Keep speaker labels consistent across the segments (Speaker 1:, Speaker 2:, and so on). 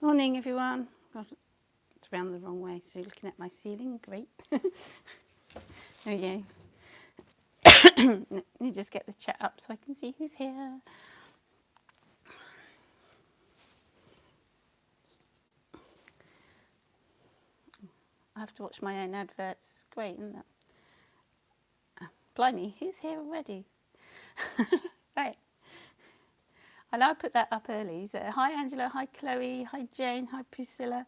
Speaker 1: Morning, everyone. God, it's round the wrong way, so you're looking at my ceiling. Great. There we go. Let me just get the chat up so I can see who's here. I have to watch my own adverts. It's great, isn't it? Blimey, who's here already? Right. I know I put that up early. So, hi, Angela. Hi, Chloe. Hi, Jane. Hi, Priscilla.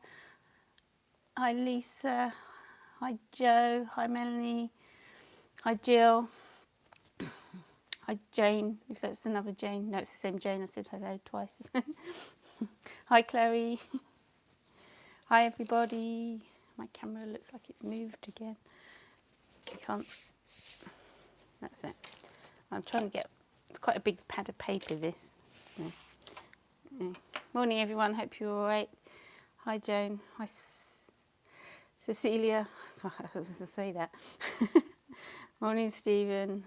Speaker 1: Hi, Lisa. Hi, Joe. Hi, Melanie. Hi, Jill. Hi, Jane. If that's another Jane. No, it's the same Jane. I said hello twice. Hi, Chloe. Hi, everybody. My camera looks like it's moved again. I can't. That's it. I'm trying to get. It's quite a big pad of paper, this. So, yeah. Morning, everyone. Hope you're all right. Hi, Joan. Hi, Cecilia. Sorry, I was going to say that. Morning, Stephen.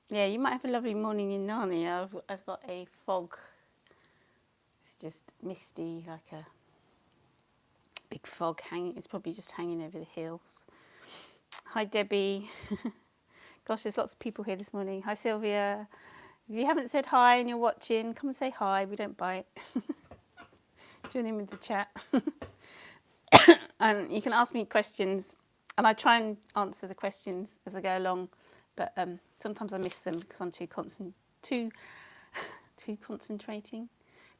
Speaker 1: Yeah, you might have a lovely morning in Narnia. I've got a fog. It's just misty, like a big fog hanging. It's probably just hanging over the hills. Hi, Debbie. Gosh, there's lots of people here this morning. Hi, Sylvia. If you haven't said hi and you're watching, come and say hi. We don't bite. Join in with the chat. And you can ask me questions, and I try and answer the questions as I go along, but sometimes I miss them because I'm too concentrating.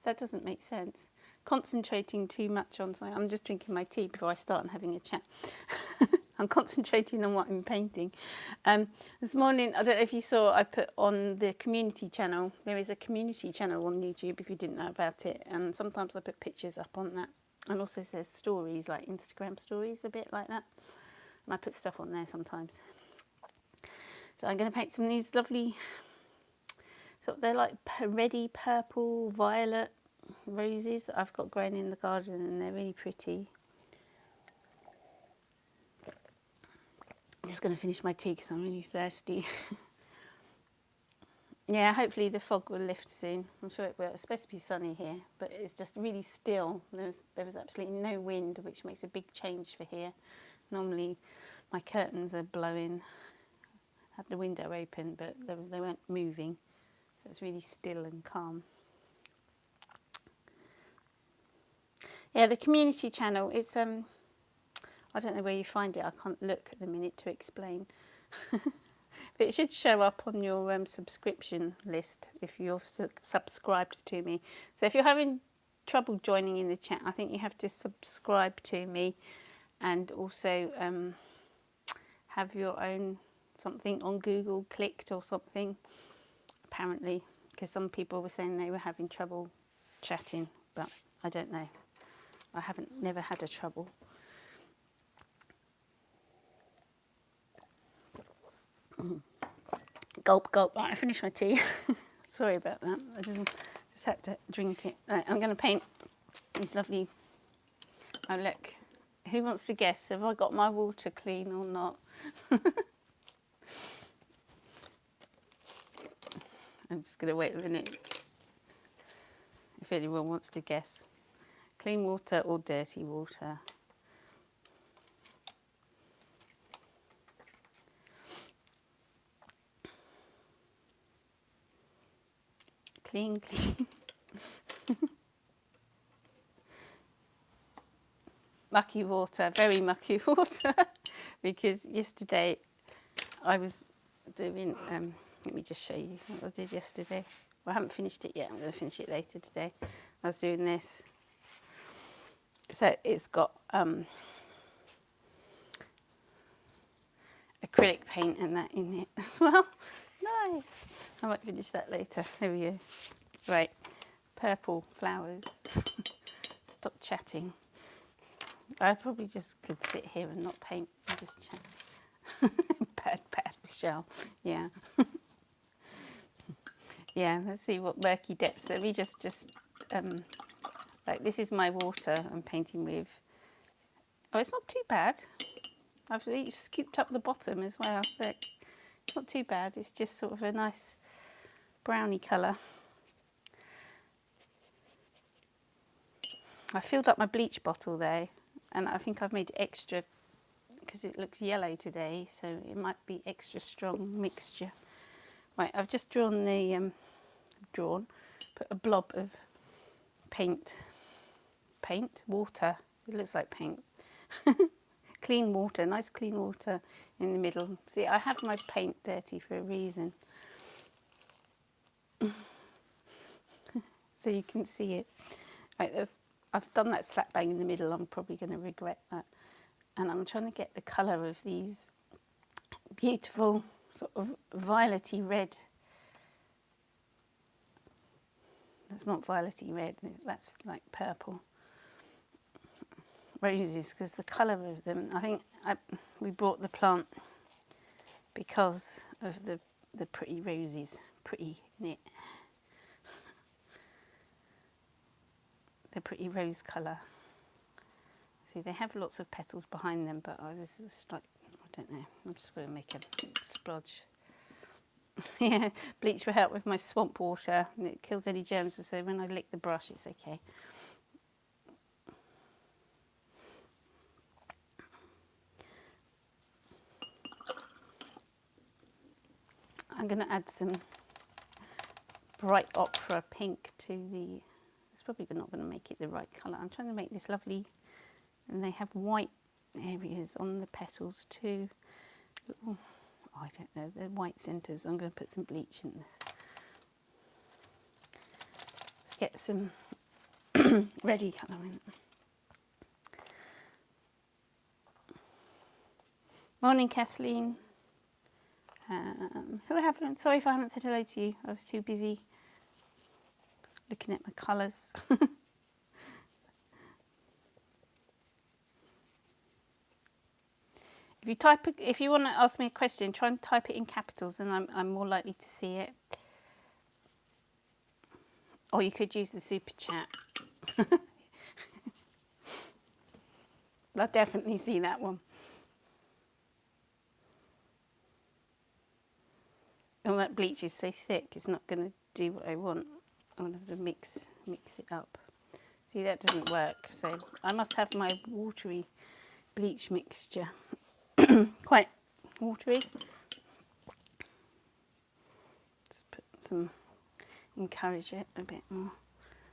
Speaker 1: That doesn't make sense. Concentrating too much on something. I'm just drinking my tea before I start and having a chat. I'm concentrating on what I'm painting. This morning, I don't know if you saw, I put on the community channel. There is a community channel on YouTube if you didn't know about it. And sometimes I put pictures up on that. And also says stories, like Instagram stories, a bit like that. And I put stuff on there sometimes. So I'm going to paint some of these lovely, they're like reddy purple, violet roses that I've got growing in the garden, and they're really pretty. I'm just going to finish my tea because I'm really thirsty. Yeah, hopefully the fog will lift soon. I'm sure it will. It's supposed to be sunny here, but it's just really still. There was absolutely no wind, which makes a big change for here. Normally my curtains are blowing. I had the window open, but they weren't moving. So it's really still and calm. Yeah, the community channel, it's I don't know where you find it. I can't look at the minute to explain. But it should show up on your subscription list if you're subscribed to me. So if you're having trouble joining in the chat, I think you have to subscribe to me and also have your own something on Google clicked or something, apparently, because some people were saying they were having trouble chatting, but I don't know. I never had a trouble. Gulp, gulp. Right, I finished my tea. Sorry about that. I just had to drink it. Right, I'm going to paint these lovely... Oh, look. Who wants to guess? Have I got my water clean or not? I'm just going to wait a minute. If anyone wants to guess. Clean water or dirty water? Clean, clean. Mucky water, very mucky water. Because yesterday I was doing, let me just show you what I did yesterday. Well, I haven't finished it yet. I'm going to finish it later today. I was doing this. So it's got acrylic paint and that in it as well. Nice. I might finish that later. There we go. Right. Purple flowers. Stop chatting. I probably just could sit here and not paint and just chat. Bad Michelle. Yeah. Yeah, let's see what murky depths. Let me just like, this is my water I'm painting with. Oh, it's not too bad. I've scooped up the bottom as well. Look, it's not too bad. It's just sort of a nice browny colour. I filled up my bleach bottle though, and I think I've made extra because it looks yellow today, so it might be extra strong mixture. Right, I've just drawn the put a blob of water. It looks like paint. Clean water, nice clean water in the middle. See, I have my paint dirty for a reason. So you can see it. Right, I've done that slap bang in the middle. I'm probably going to regret that. And I'm trying to get the colour of these beautiful sort of violety red. That's not violety red, that's like purple. Roses, because the colour of them, I think we bought the plant because of the pretty roses. Pretty, isn't it? The pretty rose colour. See, they have lots of petals behind them, but I was just like, I don't know, I'm just going to make a splodge. Yeah, bleach will help with my swamp water, and it kills any germs, so when I lick the brush, it's okay. I'm going to add some bright ochre pink to the... It's probably not going to make it the right colour. I'm trying to make this lovely, and they have white areas on the petals too. Little, I don't know, they're white centres. I'm going to put some bleach in this. Let's get some ready colour in. Morning, Kathleen. Sorry if I haven't said hello to you. I was too busy looking at my colours. If you want to ask me a question, try and type it in capitals, and I'm more likely to see it. Or you could use the super chat. I'll definitely see that one. And that bleach is so thick, it's not going to do what I want. I'm going to have to mix it up. See, that doesn't work, so I must have my watery bleach mixture. Quite watery. Just put some, encourage it a bit more.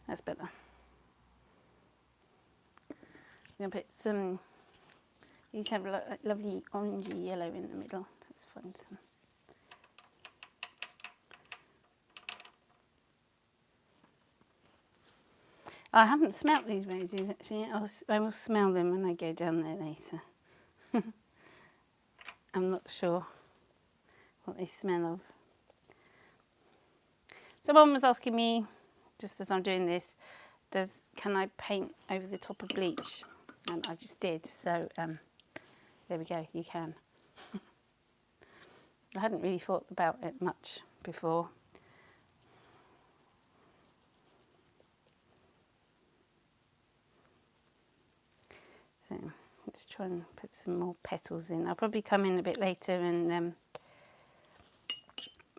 Speaker 1: That's better. I'm going to put some, these have lovely orangey yellow in the middle. Let's find some. I haven't smelt these roses actually. I will smell them when I go down there later. I'm not sure what they smell of. Someone was asking me, just as I'm doing this, can I paint over the top of bleach? And I just did, so there we go, you can. I hadn't really thought about it much before. So let's try and put some more petals in. I'll probably come in a bit later and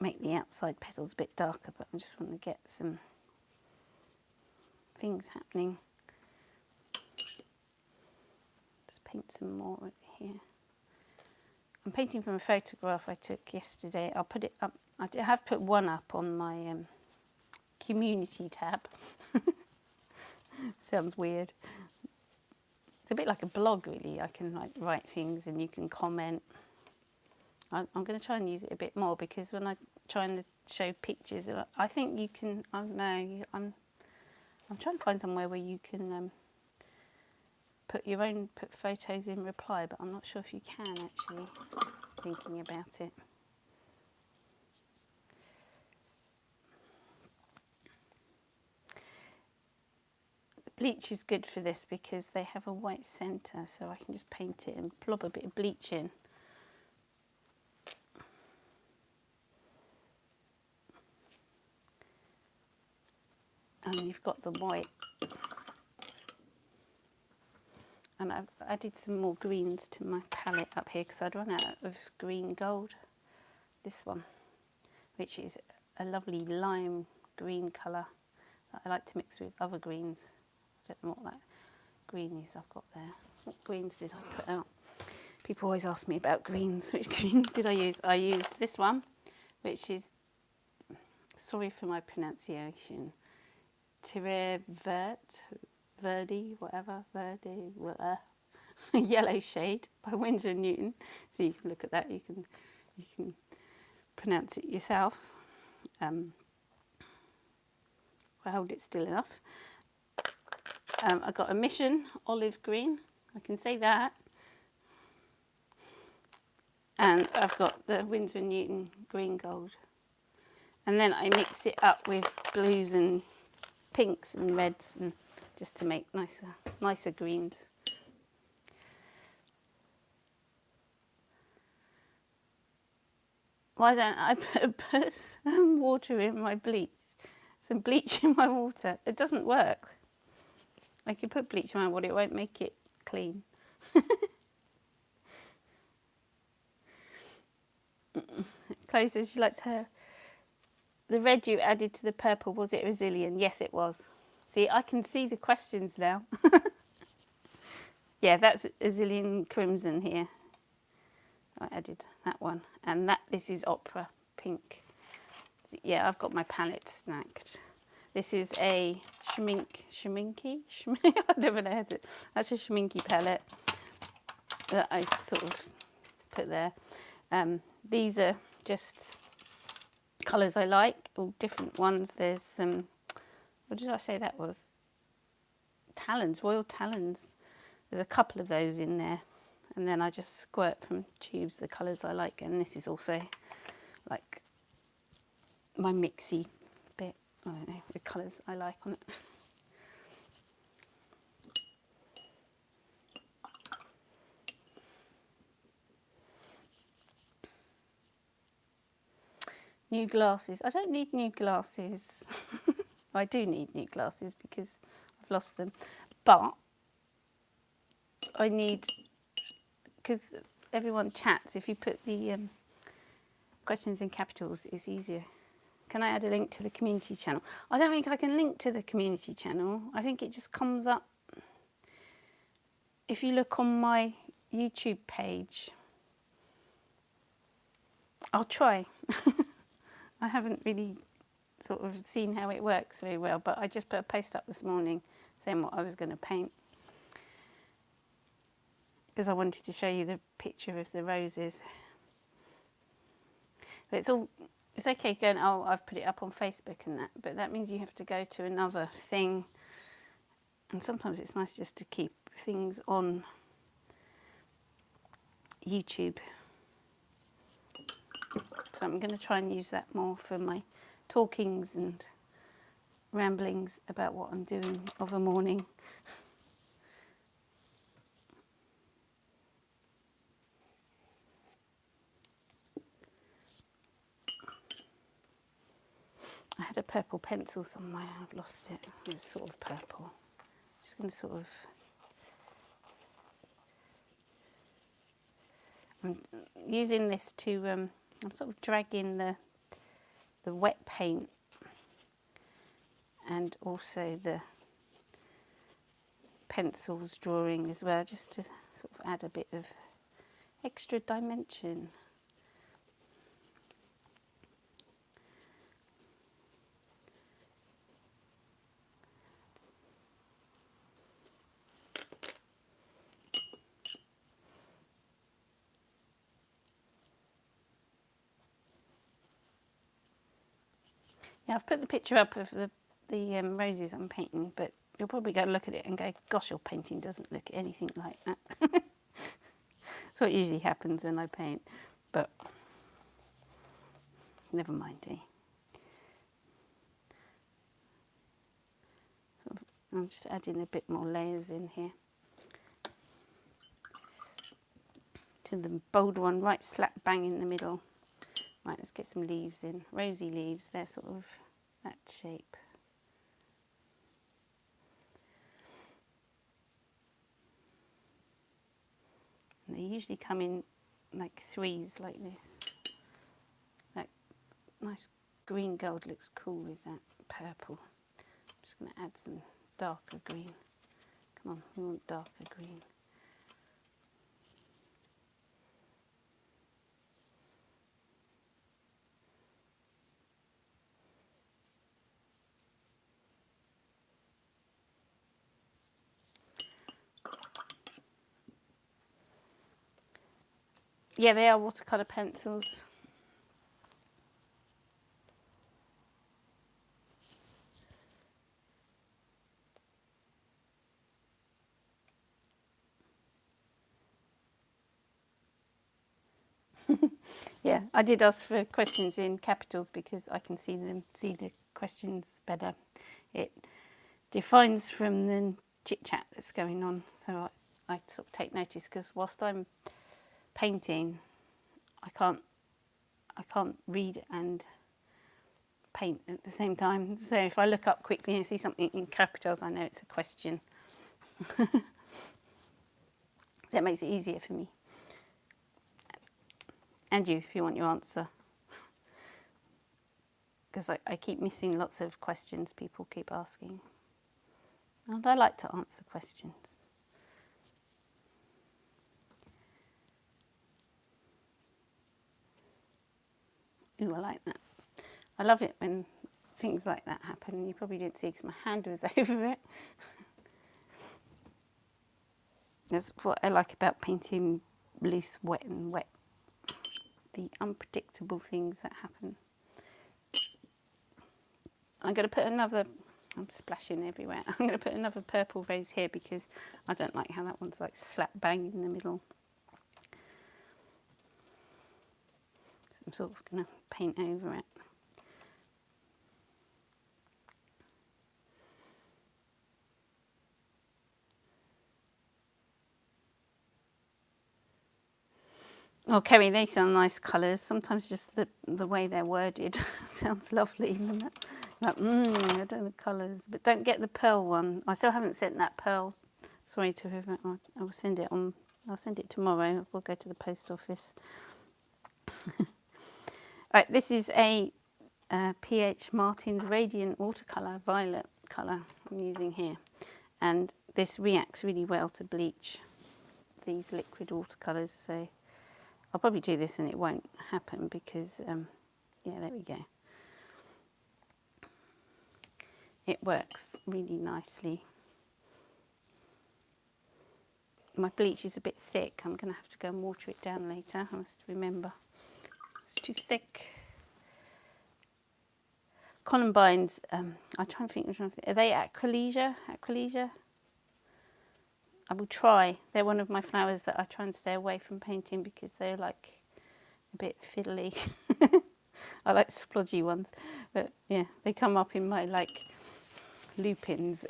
Speaker 1: make the outside petals a bit darker, but I just want to get some things happening. Just paint some more over here. I'm painting from a photograph I took yesterday. I'll put it up. I have put one up on my community tab. Sounds weird. It's a bit like a blog, really. I can like write things and you can comment. I'm going to try and use it a bit more, because when I try and show pictures, I think you can. I don't know. I'm trying to find somewhere where you can put photos in reply, but I'm not sure if you can actually. Thinking about it. Bleach is good for this because they have a white centre, so I can just paint it and plop a bit of bleach in. And you've got the white. And I've added some more greens to my palette up here because I'd run out of green gold. This one, which is a lovely lime green colour that I like to mix with other greens. don't know what that green is I've got there. What greens did I put out? People always ask me about greens. Which greens did I use? I used this one, which is, sorry for my pronunciation, Terre Verte, Verdi, whatever, Verdi, yellow shade by Winsor & Newton. So you can look at that, you can pronounce it yourself. If I hold it still enough. I got a Mission olive green, I can say that. And I've got the Winsor & Newton green gold. And then I mix it up with blues and pinks and reds, and just to make nicer greens. Why don't I put some water in my bleach? Some bleach in my water. It doesn't work. Like, you put bleach in my water, it won't make it clean. Chloe says she likes her. The red you added to the purple, was it Brazilian? Yes, it was. See, I can see the questions now. Yeah, that's Brazilian crimson here. I added that one. And this is opera pink. Yeah, I've got my palette snacked. This is a Schminky? I never know how to. That's a Schminky palette that I sort of put there. These are just colours I like, all different ones. There's some, what did I say that was? Talons, Royal Talons. There's a couple of those in there. And then I just squirt from tubes the colours I like. And this is also like my mixy bit, I don't know, the colours I like on it. New glasses. I don't need new glasses. I do need new glasses because I've lost them. But I need, because everyone chats, if you put the questions in capitals, it's easier. Can I add a link to the community channel? I don't think I can link to the community channel. I think it just comes up. If you look on my YouTube page, I'll try. I haven't really sort of seen how it works very well, but I just put a post up this morning saying what I was going to paint, because I wanted to show you the picture of the roses. But it's okay going, oh, I've put it up on Facebook and that, but that means you have to go to another thing. And sometimes it's nice just to keep things on YouTube. So I'm going to try and use that more for my talkings and ramblings about what I'm doing of a morning. I had a purple pencil somewhere, I've lost it. It's sort of purple. I'm just going to sort of, I'm using this to, I'm sort of dragging the wet paint and also the pencils drawing as well, just to sort of add a bit of extra dimension. Yeah, I've put the picture up of the roses I'm painting, but you'll probably go look at it and go, gosh, your painting doesn't look anything like that. That's what usually happens when I paint, but never mind, eh? So I'm just adding a bit more layers in here to the bold one right slap bang in the middle. Right, let's get some leaves in. Rosy leaves, they're sort of that shape. And they usually come in like threes like this. That nice green gold looks cool with that purple. I'm just going to add some darker green. Come on, we want darker green. Yeah, they are watercolour pencils. Yeah, I did ask for questions in capitals because I can see the questions better. It defines from the chit chat that's going on, so I sort of take notice, because whilst I'm painting, I can't read and paint at the same time. So if I look up quickly and see something in capitals, I know it's a question. So it makes it easier for me. And you, if you want your answer. Because I keep missing lots of questions people keep asking. And I like to answer questions. Ooh, I like that. I love it when things like that happen. You probably didn't see because my hand was over it. That's what I like about painting loose, wet and wet. The unpredictable things that happen. I'm going to put another, I'm splashing everywhere. I'm going to put another purple rose here because I don't like how that one's like slap bang in the middle. So I'm sort of going to paint over it. Oh, Kerry, they sound nice colours. Sometimes just the way they're worded sounds lovely. Like, I don't know the colours. But don't get the pearl one. I still haven't sent that pearl. Sorry to whoever. I will send it on. I'll send it tomorrow. We'll go to the post office. Right, this is a PH Martin's Radiant Watercolour Violet colour I'm using here. And this reacts really well to bleach, these liquid watercolours. So I'll probably do this and it won't happen because, yeah, there we go. It works really nicely. My bleach is a bit thick. I'm going to have to go and water it down later. I must remember. It's too thick. Columbines, I try and think which ones. Are they Acrylesia? Acrylesia? I will try. They're one of my flowers that I try and stay away from painting because they're like a bit fiddly. I like splodgy ones, but yeah, they come up in my like lupins,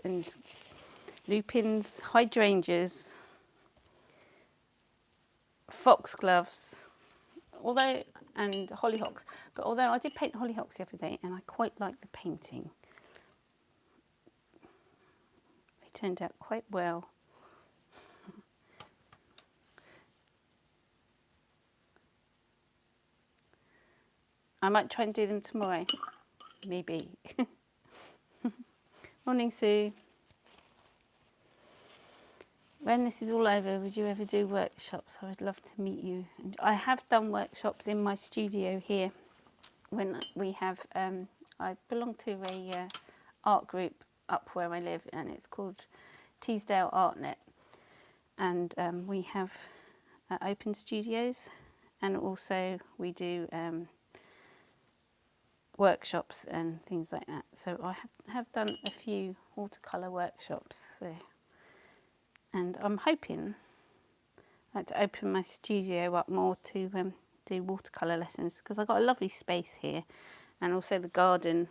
Speaker 1: hydrangeas, foxgloves, and hollyhocks. But although I did paint hollyhocks the other day and I quite liked the painting, they turned out quite well. I might try and do them tomorrow, maybe. Morning, Sue. When this is all over, would you ever do workshops? I would love to meet you. And I have done workshops in my studio here. When we have, I belong to a art group up where I live, and it's called Teesdale ArtNet. And we have open studios, and also we do workshops and things like that. So I have done a few watercolour workshops. So. And I'm hoping like to open my studio up more to do watercolour lessons, because I've got a lovely space here, and also the garden.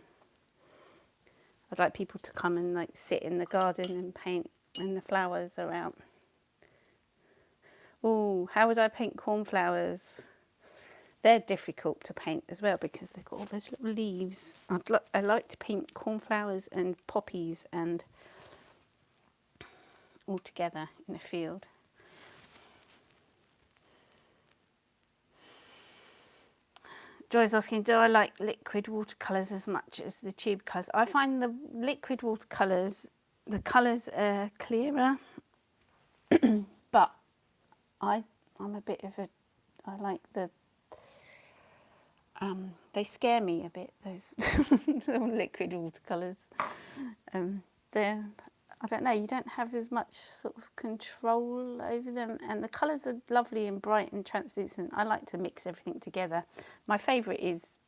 Speaker 1: I'd like people to come and like sit in the garden and paint when the flowers are out. Oh, how would I paint cornflowers? They're difficult to paint as well because they've got all those little leaves. I like to paint cornflowers and poppies and all together in a field. Joy's asking, do I like liquid watercolours as much as the tube colours? I find the liquid watercolours, the colours are clearer But I'm a bit of a, I like the, they scare me a bit, those liquid watercolours. They're, I don't know, you don't have as much sort of control over them, and the colours are lovely and bright and translucent. I like to mix everything together. My favourite is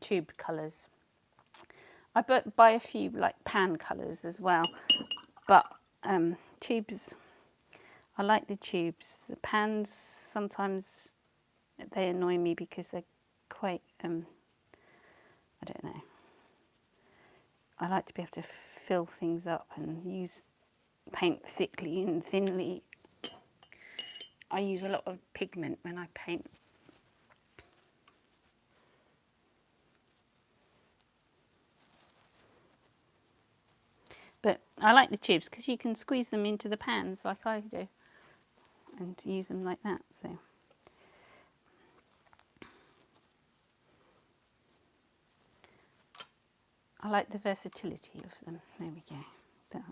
Speaker 1: tube colours. I buy a few like pan colours as well, but tubes, I like the tubes. The pans, sometimes they annoy me because they're quite, I don't know. I like to be able to fill things up and use paint thickly and thinly. I use a lot of pigment when I paint. But I like the tubes because you can squeeze them into the pans like I do and use them like that. So I like the versatility of them. There we go. I'm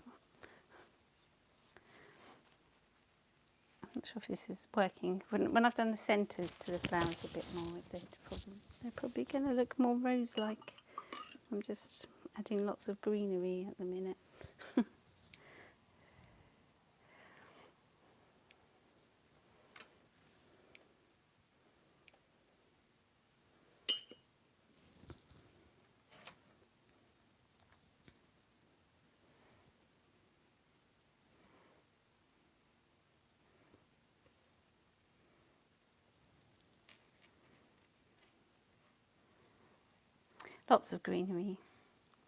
Speaker 1: not sure if this is working. When I've done the centres to the flowers a bit more, they're probably going to look more rose-like. I'm just adding lots of greenery at the minute. Lots of greenery.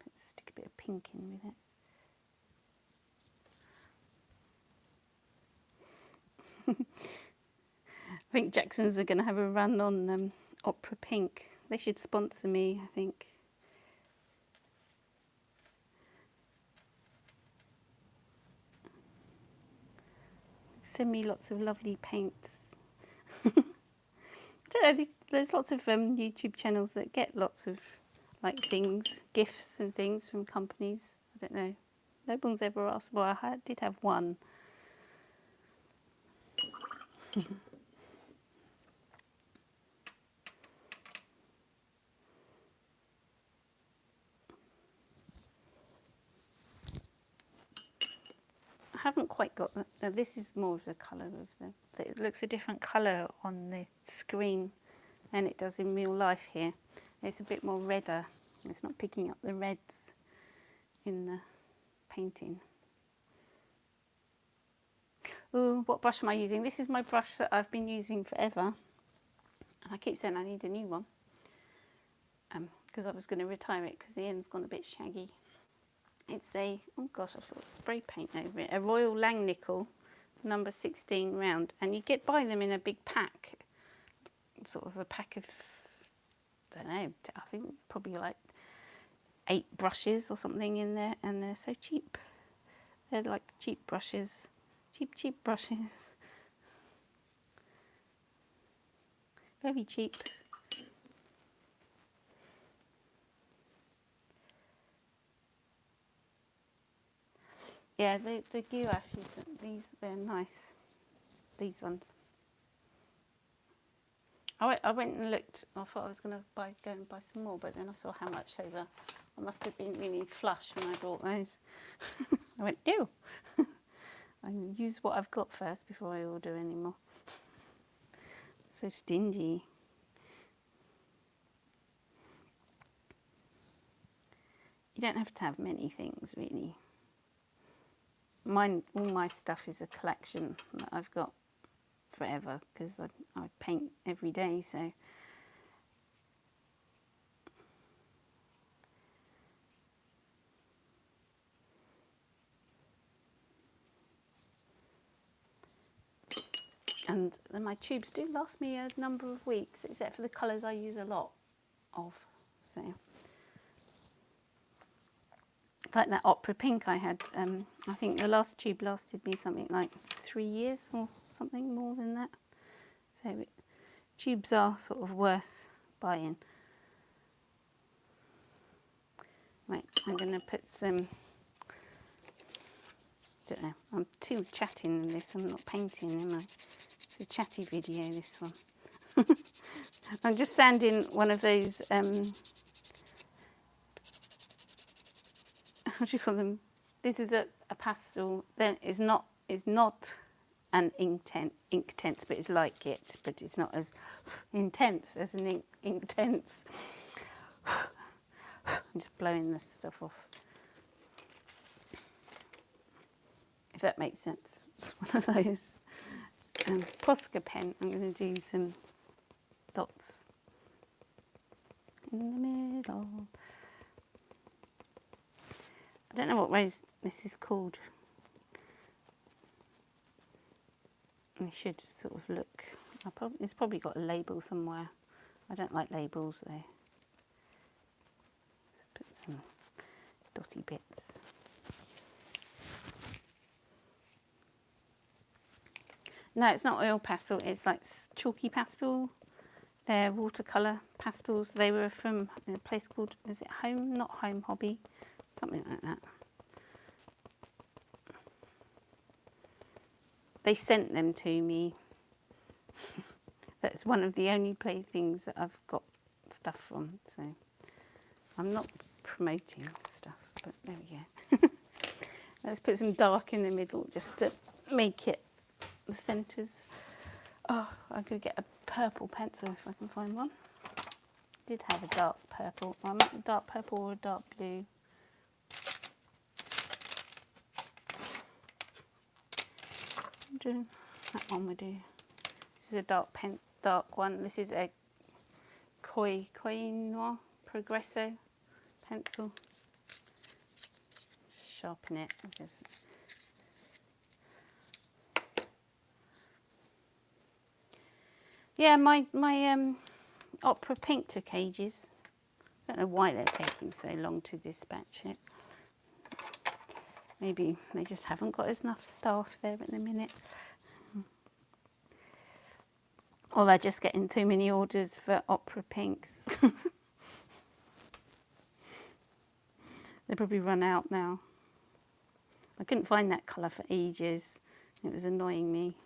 Speaker 1: Let's stick a bit of pink in with it. I think Jackson's are going to have a run on Opera Pink. They should sponsor me, I think. Send me lots of lovely paints. There's lots of YouTube channels that get lots of like things, gifts and things from companies. I don't know. No one's ever asked. Well, I did have one. I haven't quite got that. This is more of the colour of the. It looks a different colour on the screen than it does in real life here. It's a bit more redder. It's not picking up the reds in the painting. Ooh, what brush am I using? This is my brush that I've been using forever. And I keep saying I need a new one. Because I was going to retire it because the end's gone a bit shaggy. It's a, oh gosh, I've sort of spray paint over it. A Royal Langnickel number 16 round. And you get buy them in a big pack. Sort of a pack of, I don't know, I think probably like 8 brushes or something in there. And they're so cheap. They're like cheap brushes. Cheap brushes. Very cheap. Yeah, the gouaches, they're nice. These ones. I went and looked. I thought I was going to go and buy some more, but then I saw how much they were. I must have been really flush when I bought those. I went, ew. I use what I've got first before I order any more. So stingy. You don't have to have many things, really. All my stuff is a collection that I've got forever because I paint every day, so. And then my tubes do last me a number of weeks, except for the colours I use a lot of. So, like that Opera Pink I had, I think the last tube lasted me something like 3 years or something more than that. So tubes are sort of worth buying. Right, I'm going to put some don't know. I'm too chatting in this. I'm not painting, am I? It's a chatty video, this one. I'm just sanding one of those, what do you call them? This is a pastel. Then it's not an ink tense, but it's like it, but it's not as intense as an ink tense. I'm just blowing this stuff off. If that makes sense. It's one of those. Posca pen. I'm going to do some dots in the middle. I don't know what rose this is called. I should sort of look. It's probably got a label somewhere. I don't like labels though. Put some dotty bits. No, it's not oil pastel. It's like chalky pastel. They're watercolour pastels. They were from a place called, is it Home? Not Home Hobby. Something like that. They sent them to me. That's one of the only playthings that I've got stuff from. So I'm not promoting stuff, but there we go. Let's put some dark in the middle just to make it the centres. Oh, I could get a purple pencil if I can find one. Did have a dark purple. I might a dark purple or a dark blue. That one we do. This is a dark one. This is a Koi Noir Progresso pencil. Sharpen it. Yeah, my opera pink took ages. I don't know why they're taking so long to dispatch it. Maybe they just haven't got enough staff there at the minute. Or they're just getting too many orders for opera pinks. They probably run out now. I couldn't find that colour for ages. It was annoying me.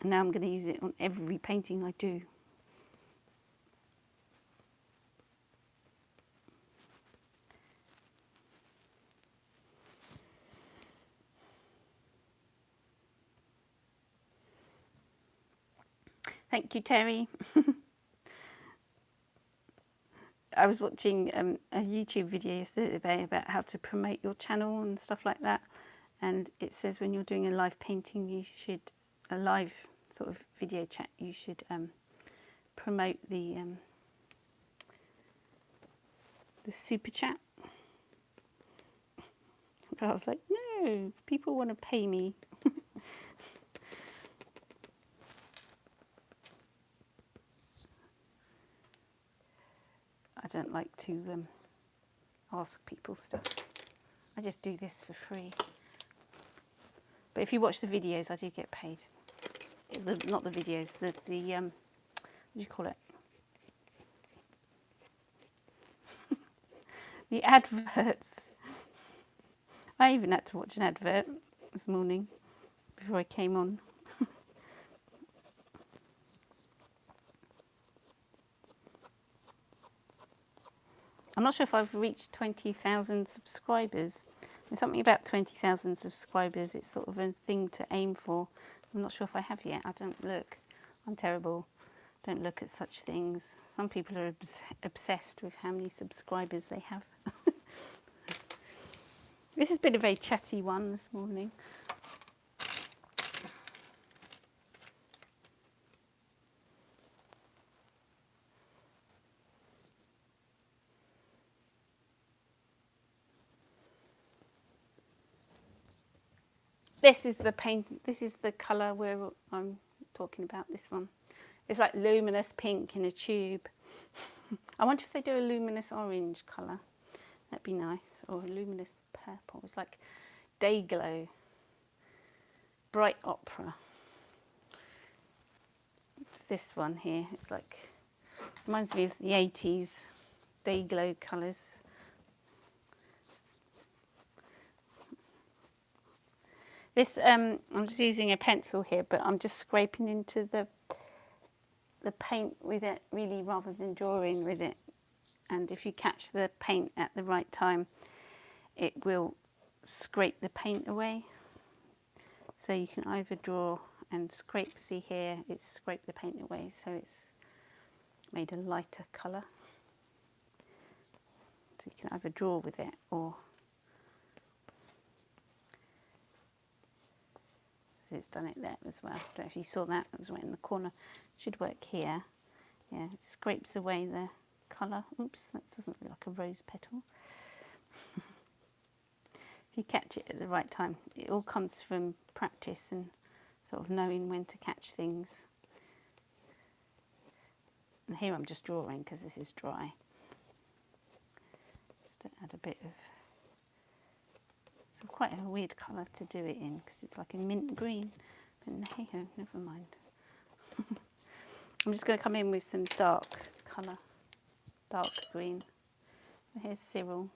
Speaker 1: And now I'm going to use it on every painting I do. Thank you, Terry. I was watching a YouTube video yesterday about how to promote your channel and stuff like that. And it says when you're doing a live painting, you should, a live sort of video chat, you should promote the super chat. But I was like, no, people want to pay me. I don't like to ask people stuff. I just do this for free. But if you watch the videos, I do get paid. Not the videos, the what do you call it? The adverts. I even had to watch an advert this morning before I came on. I'm not sure if I've reached 20,000 subscribers. There's something about 20,000 subscribers. It's sort of a thing to aim for. I'm not sure if I have yet. I don't look. I'm terrible. Don't look at such things. Some people are obsessed with how many subscribers they have. This has been a very chatty one this morning. This is the paint. This is the colour where I'm talking about. This one. It's like luminous pink in a tube. I wonder if they do a luminous orange colour. That'd be nice. Or a luminous purple. It's like day glow. Bright opera. It's this one here. It's like, reminds me of the 80s. day glow colours. This, I'm just using a pencil here, but I'm just scraping into the paint with it really rather than drawing with it. And if you catch the paint at the right time, it will scrape the paint away. So you can either draw and scrape, see here, it's scraped the paint away, so it's made a lighter colour. So you can either draw with it or so it's done it there as well. I don't know if you saw that, it was right in the corner. Should work here. Yeah, it scrapes away the colour. Oops, that doesn't look like a rose petal. If you catch it at the right time, it all comes from practice and sort of knowing when to catch things. And here I'm just drawing because this is dry. Just to add a bit of, it's quite a weird colour to do it in because it's like a mint green. But hey ho, never mind. I'm just going to come in with some dark colour, dark green. Here's Cyril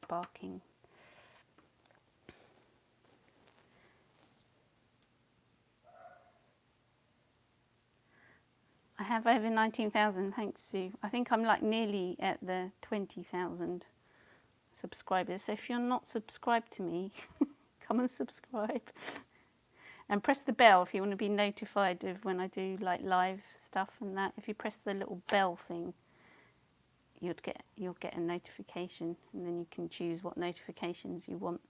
Speaker 1: barking. I have over 19,000, thanks Sue. I think I'm like nearly at the 20,000 subscribers. So if you're not subscribed to me, come and subscribe. And press the bell if you want to be notified of when I do like live stuff and that. If you press the little bell thing, you'll get a notification, and then you can choose what notifications you want.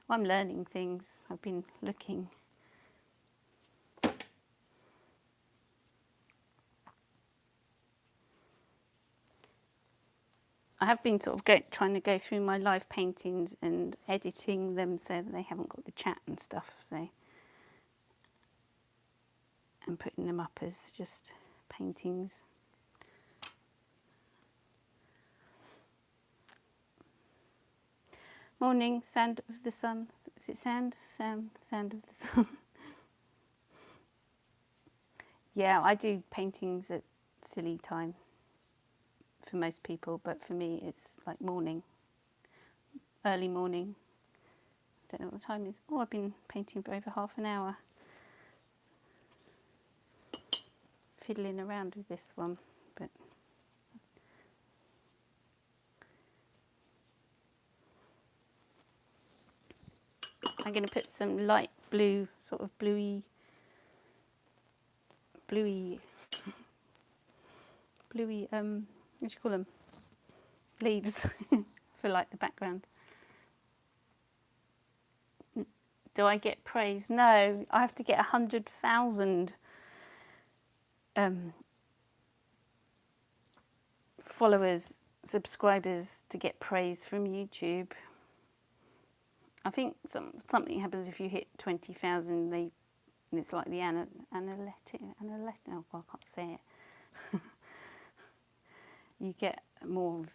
Speaker 1: Well, I'm learning things. I've been looking. I have been sort of trying to go through my live paintings and editing them so that they haven't got the chat and stuff. So, and putting them up as just paintings. Morning, sand of the sun. Is it sand? Sand of the sun. Yeah, I do paintings at silly time for most people, but for me it's like morning, early morning. I don't know what the time is. Oh, I've been painting for over half an hour. Fiddling around with this one, but I'm going to put some light blue, sort of bluey, what do you call them? Leaves for like the background. Do I get praise? No, I have to get 100,000 followers, subscribers to get praise from YouTube. I think something happens if you hit 20,000. It's like the analytic. Oh, I can't say it. You get more.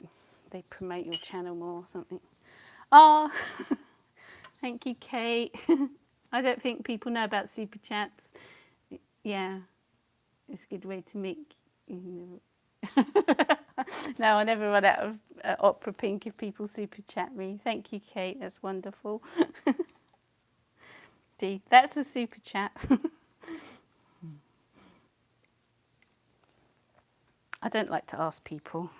Speaker 1: They promote your channel more or something. Oh, thank you, Kate. I don't think people know about super chats. Yeah, it's a good way to make. No, I never run out of opera pink if people super chat me. Thank you, Kate. That's wonderful. That's a super chat. I don't like to ask people.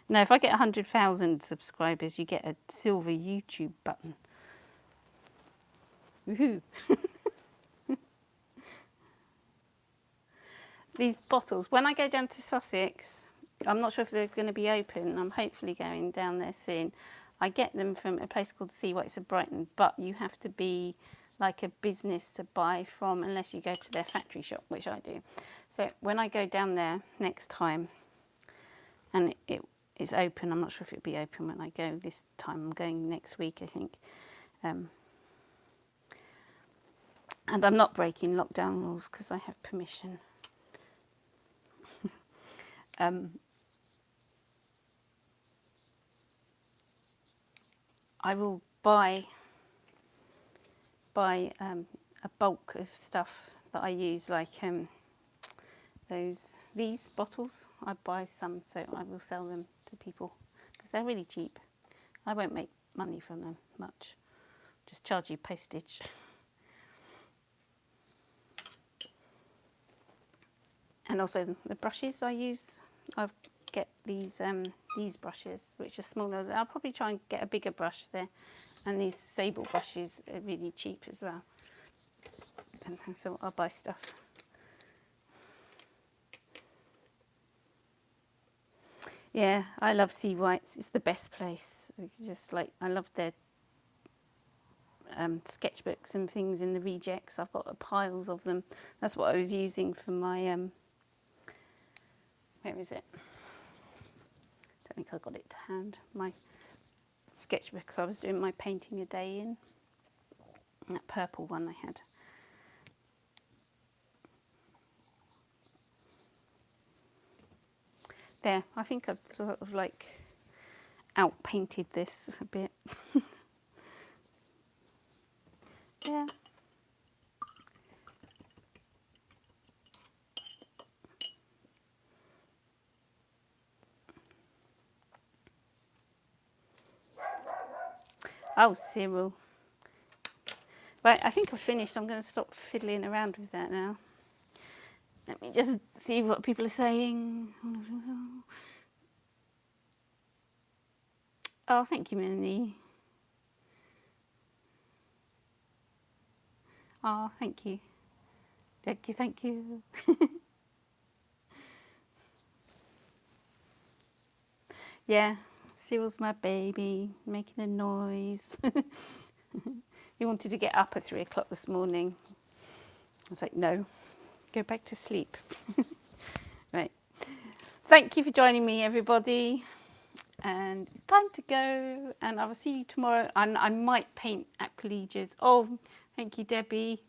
Speaker 1: No, if I get 100,000 subscribers, you get a silver YouTube button. Woohoo! These bottles, when I go down to Sussex, I'm not sure if they're going to be open. I'm hopefully going down there soon. I get them from a place called Sea Whites of Brighton, but you have to be like a business to buy from unless you go to their factory shop, which I do. So when I go down there next time and it is open, I'm not sure if it'll be open when I go this time. I'm going next week, I think. And I'm not breaking lockdown rules because I have permission. I will buy a bulk of stuff that I use, like these bottles. I buy some, so I will sell them to people because they're really cheap. I won't make money from them much, just charge you postage. And also the brushes I use, I get these brushes which are smaller. I'll probably try and get a bigger brush there, and these sable brushes are really cheap as well, and so I'll buy stuff. Yeah, I love Sea Whites. It's the best place. It's just like, I love their sketchbooks and things in the rejects. I've got piles of them. That's what I was using for my where is it? I don't think I got it to hand. My sketchbook, so I was doing my painting a day in. And that purple one I had. There, I think I've sort of like out-painted this a bit. Yeah. Oh, Cyril. Right, I think I've finished. I'm going to stop fiddling around with that now. Let me just see what people are saying. Oh, thank you, Minnie. Oh, thank you. Thank you, thank you. Yeah, Cyril's my baby, making a noise. He wanted to get up at 3 o'clock this morning. I was like, no, go back to sleep. Right. Thank you for joining me, everybody. And it's time to go. And I will see you tomorrow. And I might paint aqualegias. Oh, thank you, Debbie.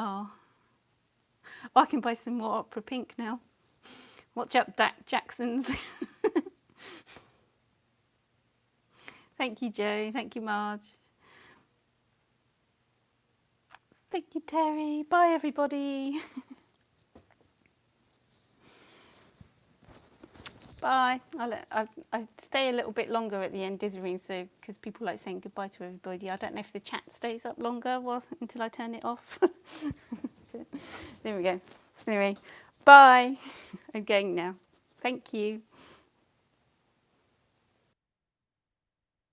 Speaker 1: Oh, I can buy some more opera pink now. Watch out, Jacksons. Thank you, Joe. Thank you, Marge. Thank you, Terry. Bye, everybody. Bye. I stay a little bit longer at the end, dithering, so because people like saying goodbye to everybody. I don't know if the chat stays up longer until I turn it off. There we go. Anyway, bye. I'm going now. Thank you.